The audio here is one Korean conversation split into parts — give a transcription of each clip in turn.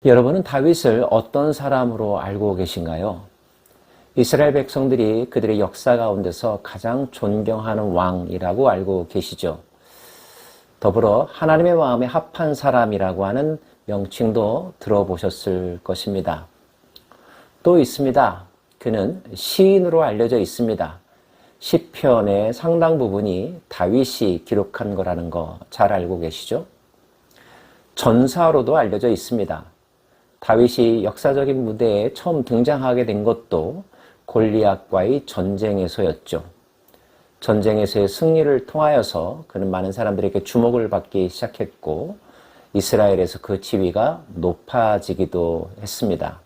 여러분은 다윗을 어떤 사람으로 알고 계신가요? 이스라엘 백성들이 그들의 역사 가운데서 가장 존경하는 왕이라고 알고 계시죠. 더불어 하나님의 마음에 합한 사람이라고 하는 명칭도 들어보셨을 것입니다. 또 있습니다. 그는 시인으로 알려져 있습니다. 시편의 상당 부분이 다윗이 기록한 거라는 거 잘 알고 계시죠? 전사로도 알려져 있습니다. 다윗이 역사적인 무대에 처음 등장하게 된 것도 골리앗과의 전쟁에서였죠. 전쟁에서의 승리를 통하여서 그는 많은 사람들에게 주목을 받기 시작했고 이스라엘에서 그 지위가 높아지기도 했습니다.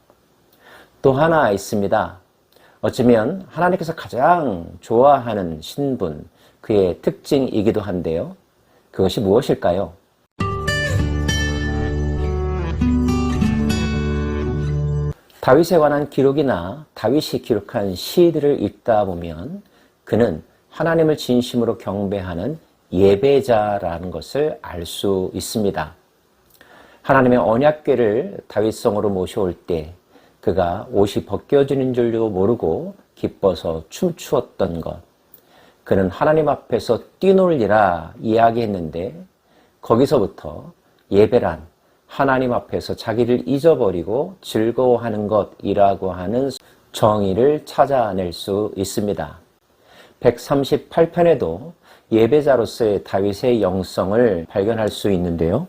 또 하나 있습니다. 어쩌면 하나님께서 가장 좋아하는 신분, 그의 특징이기도 한데요. 그것이 무엇일까요? 다윗에 관한 기록이나 다윗이 기록한 시들을 읽다 보면 그는 하나님을 진심으로 경배하는 예배자라는 것을 알 수 있습니다. 하나님의 언약궤를 다윗성으로 모셔올 때 그가 옷이 벗겨지는 줄도 모르고 기뻐서 춤추었던 것. 그는 하나님 앞에서 뛰놀리라 이야기했는데 거기서부터 예배란 하나님 앞에서 자기를 잊어버리고 즐거워하는 것이라고 하는 정의를 찾아낼 수 있습니다. 138편에도 예배자로서의 다윗의 영성을 발견할 수 있는데요.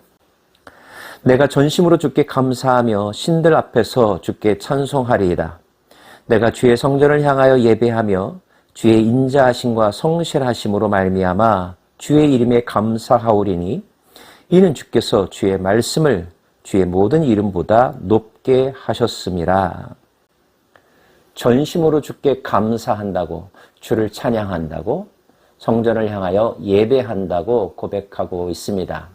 내가 전심으로 주께 감사하며 신들 앞에서 주께 찬송하리이다. 내가 주의 성전을 향하여 예배하며 주의 인자하심과 성실하심으로 말미암아 주의 이름에 감사하오리니 이는 주께서 주의 말씀을 주의 모든 이름보다 높게 하셨음이라. 전심으로 주께 감사한다고, 주를 찬양한다고, 성전을 향하여 예배한다고 고백하고 있습니다.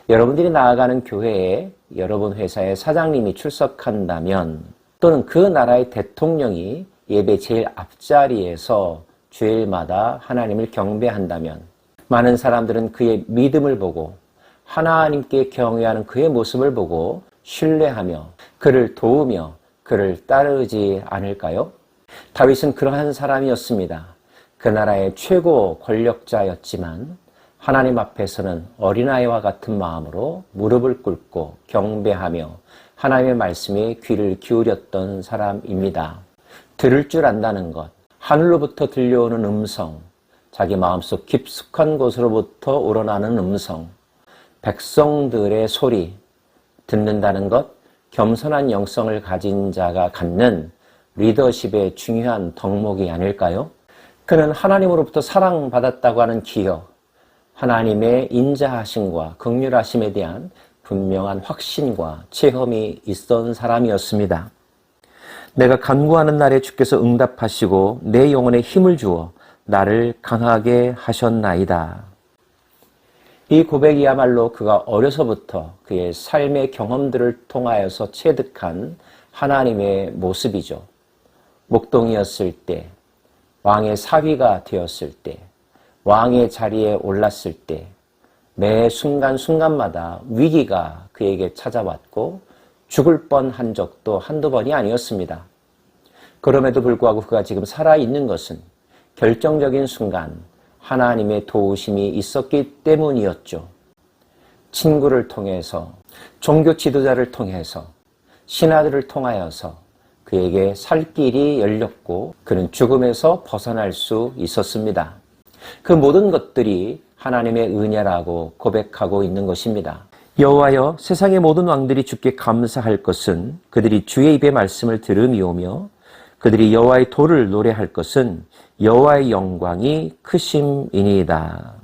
여러분들이 나아가는 교회에 여러분 회사의 사장님이 출석한다면 또는 그 나라의 대통령이 예배 제일 앞자리에서 주일마다 하나님을 경배한다면 많은 사람들은 그의 믿음을 보고 하나님께 경외하는 그의 모습을 보고 신뢰하며 그를 도우며 그를 따르지 않을까요? 다윗은 그러한 사람이었습니다. 그 나라의 최고 권력자였지만 하나님 앞에서는 어린아이와 같은 마음으로 무릎을 꿇고 경배하며 하나님의 말씀에 귀를 기울였던 사람입니다. 들을 줄 안다는 것, 하늘로부터 들려오는 음성, 자기 마음속 깊숙한 곳으로부터 우러나는 음성, 백성들의 소리, 듣는다는 것, 겸손한 영성을 가진 자가 갖는 리더십의 중요한 덕목이 아닐까요? 그는 하나님으로부터 사랑받았다고 하는 기억, 하나님의 인자하심과 긍휼하심에 대한 분명한 확신과 체험이 있던 사람이었습니다. 내가 간구하는 날에 주께서 응답하시고 내 영혼에 힘을 주어 나를 강하게 하셨나이다. 이 고백이야말로 그가 어려서부터 그의 삶의 경험들을 통하여서 체득한 하나님의 모습이죠. 목동이었을 때, 왕의 사위가 되었을 때, 왕의 자리에 올랐을 때 매 순간순간마다 위기가 그에게 찾아왔고 죽을 뻔한 적도 한두 번이 아니었습니다. 그럼에도 불구하고 그가 지금 살아있는 것은 결정적인 순간 하나님의 도우심이 있었기 때문이었죠. 친구를 통해서, 종교 지도자를 통해서, 신하들을 통하여서 그에게 살 길이 열렸고 그는 죽음에서 벗어날 수 있었습니다. 그 모든 것들이 하나님의 은혜라고 고백하고 있는 것입니다. 여호와여, 세상의 모든 왕들이 주께 감사할 것은 그들이 주의 입의 말씀을 들음이오며 그들이 여호와의 도를 노래할 것은 여호와의 영광이 크심이니이다.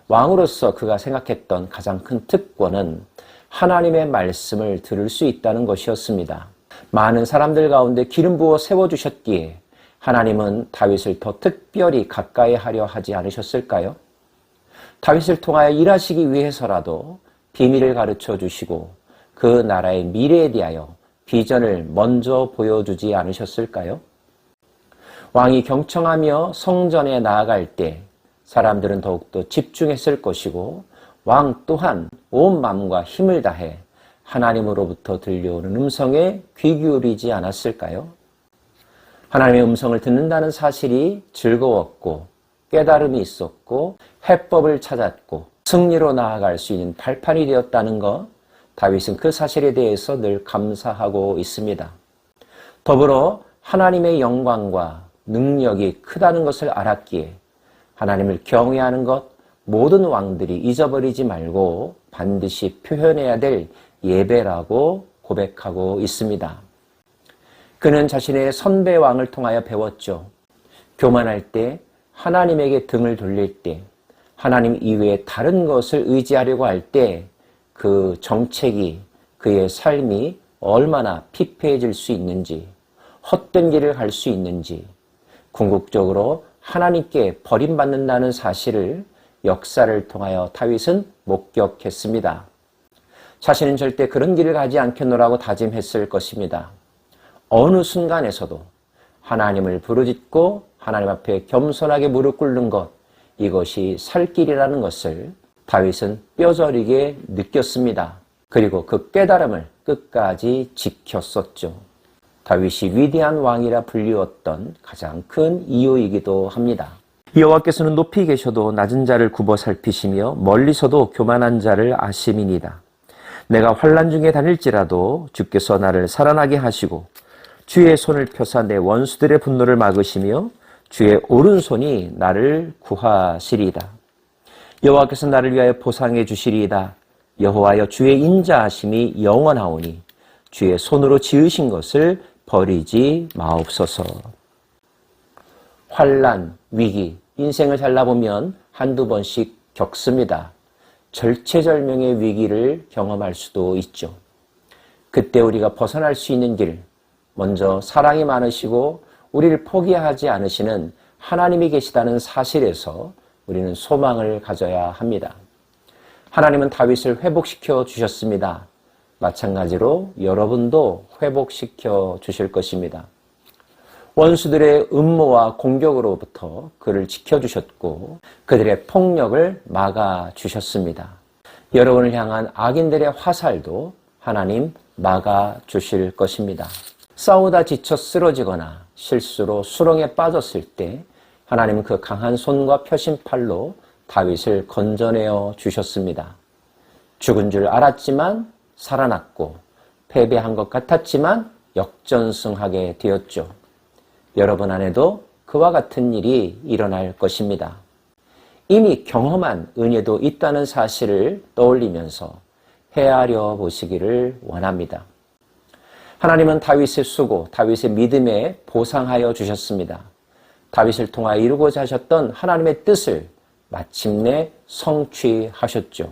왕으로서 그가 생각했던 가장 큰 특권은 하나님의 말씀을 들을 수 있다는 것이었습니다. 많은 사람들 가운데 기름 부어 세워주셨기에 하나님은 다윗을 더 특별히 가까이 하려 하지 않으셨을까요? 다윗을 통하여 일하시기 위해서라도 비밀을 가르쳐 주시고 그 나라의 미래에 대하여 비전을 먼저 보여주지 않으셨을까요? 왕이 경청하며 성전에 나아갈 때 사람들은 더욱더 집중했을 것이고 왕 또한 온 마음과 힘을 다해 하나님으로부터 들려오는 음성에 귀 기울이지 않았을까요? 하나님의 음성을 듣는다는 사실이 즐거웠고 깨달음이 있었고 해법을 찾았고 승리로 나아갈 수 있는 발판이 되었다는 것, 다윗은 그 사실에 대해서 늘 감사하고 있습니다. 더불어 하나님의 영광과 능력이 크다는 것을 알았기에 하나님을 경외하는 것, 모든 왕들이 잊어버리지 말고 반드시 표현해야 될 예배라고 고백하고 있습니다. 그는 자신의 선배 왕을 통하여 배웠죠. 교만할 때, 하나님에게 등을 돌릴 때, 하나님 이외에 다른 것을 의지하려고 할 때 그 정책이, 그의 삶이 얼마나 피폐해질 수 있는지, 헛된 길을 갈 수 있는지, 궁극적으로 하나님께 버림받는다는 사실을 역사를 통하여 다윗은 목격했습니다. 자신은 절대 그런 길을 가지 않겠노라고 다짐했을 것입니다. 어느 순간에서도 하나님을 부르짖고 하나님 앞에 겸손하게 무릎 꿇는 것, 이것이 살 길이라는 것을 다윗은 뼈저리게 느꼈습니다. 그리고 그 깨달음을 끝까지 지켰었죠. 다윗이 위대한 왕이라 불리웠던 가장 큰 이유이기도 합니다. 여호와께서는 높이 계셔도 낮은 자를 굽어 살피시며 멀리서도 교만한 자를 아심이니이다. 내가 환난 중에 다닐지라도 주께서 나를 살아나게 하시고 주의 손을 펴사 내 원수들의 분노를 막으시며 주의 오른손이 나를 구하시리이다. 여호와께서 나를 위하여 보상해 주시리이다. 여호와여 주의 인자하심이 영원하오니 주의 손으로 지으신 것을 버리지 마옵소서. 환난, 위기, 인생을 잘라보면 한두 번씩 겪습니다. 절체절명의 위기를 경험할 수도 있죠. 그때 우리가 벗어날 수 있는 길, 먼저 사랑이 많으시고 우리를 포기하지 않으시는 하나님이 계시다는 사실에서 우리는 소망을 가져야 합니다. 하나님은 다윗을 회복시켜 주셨습니다. 마찬가지로 여러분도 회복시켜 주실 것입니다. 원수들의 음모와 공격으로부터 그를 지켜주셨고 그들의 폭력을 막아주셨습니다. 여러분을 향한 악인들의 화살도 하나님 막아주실 것입니다. 싸우다 지쳐 쓰러지거나 실수로 수렁에 빠졌을 때 하나님은 그 강한 손과 펴신 팔로 다윗을 건져내어 주셨습니다. 죽은 줄 알았지만 살아났고 패배한 것 같았지만 역전승하게 되었죠. 여러분 안에도 그와 같은 일이 일어날 것입니다. 이미 경험한 은혜도 있다는 사실을 떠올리면서 헤아려 보시기를 원합니다. 하나님은 다윗의 수고, 다윗의 믿음에 보상하여 주셨습니다. 다윗을 통하여 이루고자 하셨던 하나님의 뜻을 마침내 성취하셨죠.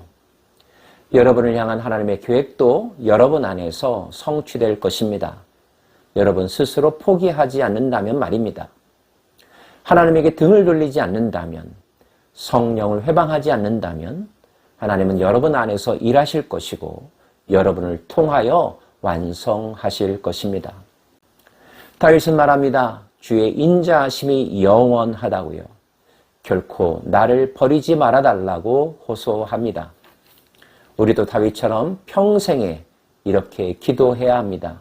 여러분을 향한 하나님의 계획도 여러분 안에서 성취될 것입니다. 여러분 스스로 포기하지 않는다면 말입니다. 하나님에게 등을 돌리지 않는다면, 성령을 회방하지 않는다면 하나님은 여러분 안에서 일하실 것이고 여러분을 통하여 완성하실 것입니다. 다윗은 말합니다. 주의 인자하심이 영원하다고요. 결코 나를 버리지 말아달라고 호소합니다. 우리도 다윗처럼 평생에 이렇게 기도해야 합니다.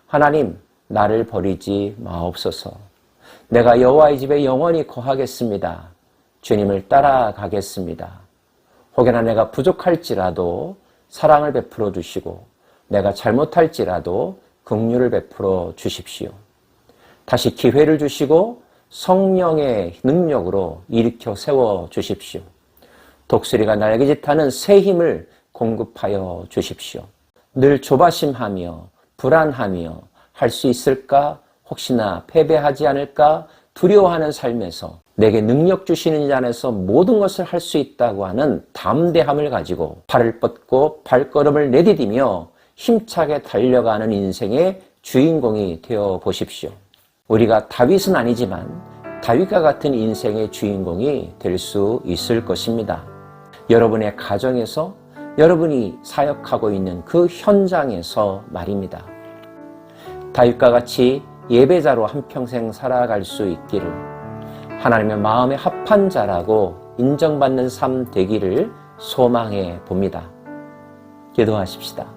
하나님, 나를 버리지 마옵소서. 내가 여호와의 집에 영원히 거하겠습니다. 주님을 따라가겠습니다. 혹여나 내가 부족할지라도 사랑을 베풀어 주시고 내가 잘못할지라도 긍휼을 베풀어 주십시오. 다시 기회를 주시고 성령의 능력으로 일으켜 세워 주십시오. 독수리가 날개짓하는 새 힘을 공급하여 주십시오. 늘 조바심하며 불안하며 할 수 있을까? 혹시나 패배하지 않을까? 두려워하는 삶에서 내게 능력 주시는 이 안에서 모든 것을 할 수 있다고 하는 담대함을 가지고 발을 뻗고 발걸음을 내디디며 힘차게 달려가는 인생의 주인공이 되어 보십시오. 우리가 다윗은 아니지만 다윗과 같은 인생의 주인공이 될 수 있을 것입니다. 여러분의 가정에서 여러분이 사역하고 있는 그 현장에서 말입니다. 다윗과 같이 예배자로 한평생 살아갈 수 있기를, 하나님의 마음에 합한 자라고 인정받는 삶 되기를 소망해 봅니다. 기도하십시다.